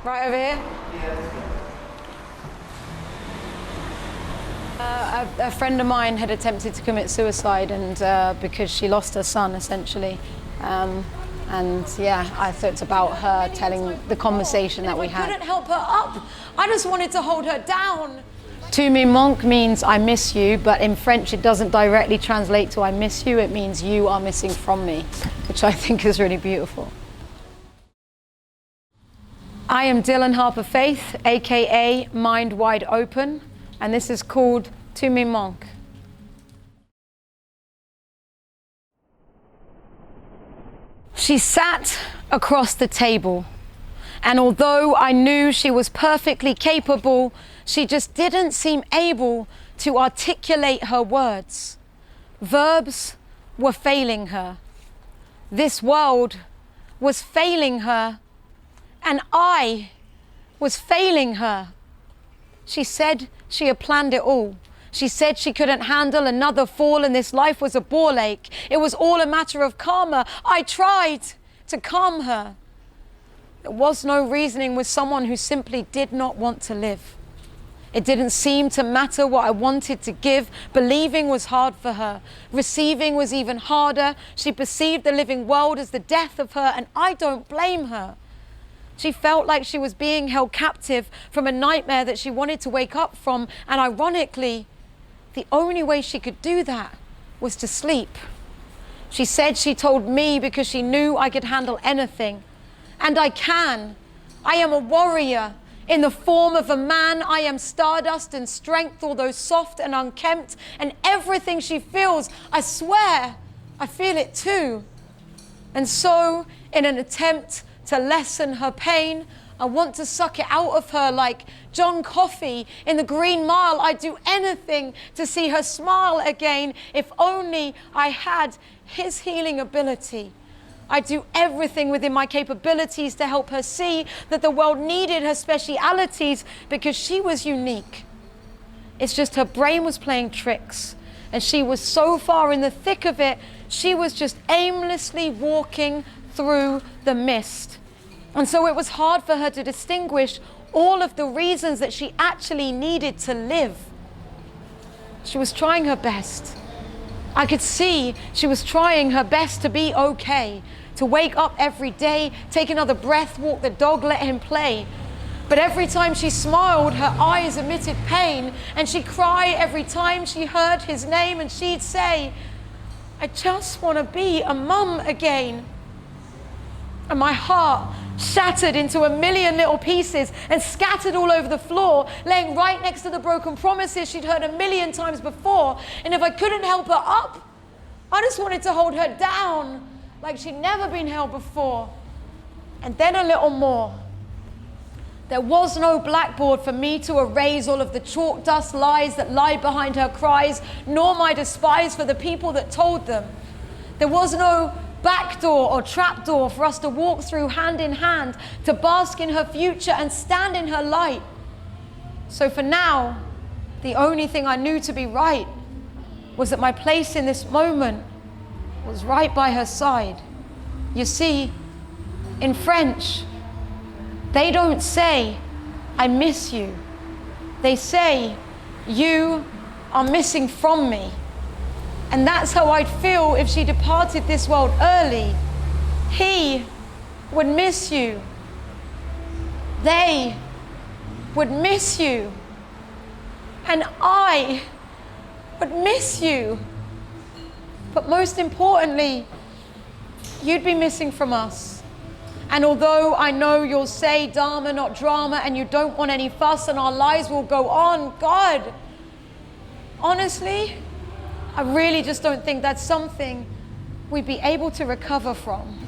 Right over here? A friend of mine had attempted to commit suicide, and because she lost her son, essentially. And yeah, I thought it's about her telling the conversation that we had. I couldn't help her up. I just wanted to hold her down. Me Manques means I miss you, but in French it doesn't directly translate to I miss you. It means you are missing from me, which I think is really beautiful. I am Dylan Harper Faith, aka Mind Wide Open, and this is called Me Manques. She sat across the table, and although I knew she was perfectly capable, she just didn't seem able to articulate her words. Verbs were failing her. This world was failing her, and I was failing her. She said she had planned it all. She said she couldn't handle another fall and this life was a ball ache. It was all a matter of karma. I tried to calm her. There was no reasoning with someone who simply did not want to live. It didn't seem to matter what I wanted to give. Believing was hard for her. Receiving was even harder. She perceived the living world as the death of her, and I don't blame her. She felt like she was being held captive from a nightmare that she wanted to wake up from, and ironically, the only way she could do that was to sleep. She said she told me because she knew I could handle anything. And I can. I am a warrior. In the form of a man, I am stardust and strength, although soft and unkempt. And everything she feels, I swear, I feel it too. And so, in an attempt to lessen her pain, I want to suck it out of her like John Coffey in the Green Mile. I'd do anything to see her smile again if only I had his healing ability. I'd do everything within my capabilities to help her see that the world needed her specialities because she was unique. It's just her brain was playing tricks, and she was so far in the thick of it, she was just aimlessly walking through the mist. And so it was hard for her to distinguish all of the reasons that she actually needed to live. She was trying her best. I could see she was trying her best to be okay, to wake up every day, take another breath, walk the dog, let him play. But every time she smiled, her eyes emitted pain, and she'd cry every time she heard his name, and she'd say, I just want to be a mum again. And my heart shattered into a million little pieces and scattered all over the floor, laying right next to the broken promises she'd heard a million times before. And if I couldn't help her up, I just wanted to hold her down like she'd never been held before. And then a little more. There was no blackboard for me to erase all of the chalk dust lies that lied behind her cries, nor my despise for the people that told them. There was no back door or trap door for us to walk through hand in hand, to bask in her future and stand in her light. So for now, the only thing I knew to be right was that my place in this moment was right by her side. You see, in French, they don't say, I miss you. They say, you are missing from me. And that's how I'd feel if she departed this world early. He would miss you. They would miss you. And I would miss you. But most importantly, you'd be missing from us. And although I know you'll say dharma, not drama, and you don't want any fuss and our lives will go on, God, honestly, I really just don't think that's something we'd be able to recover from.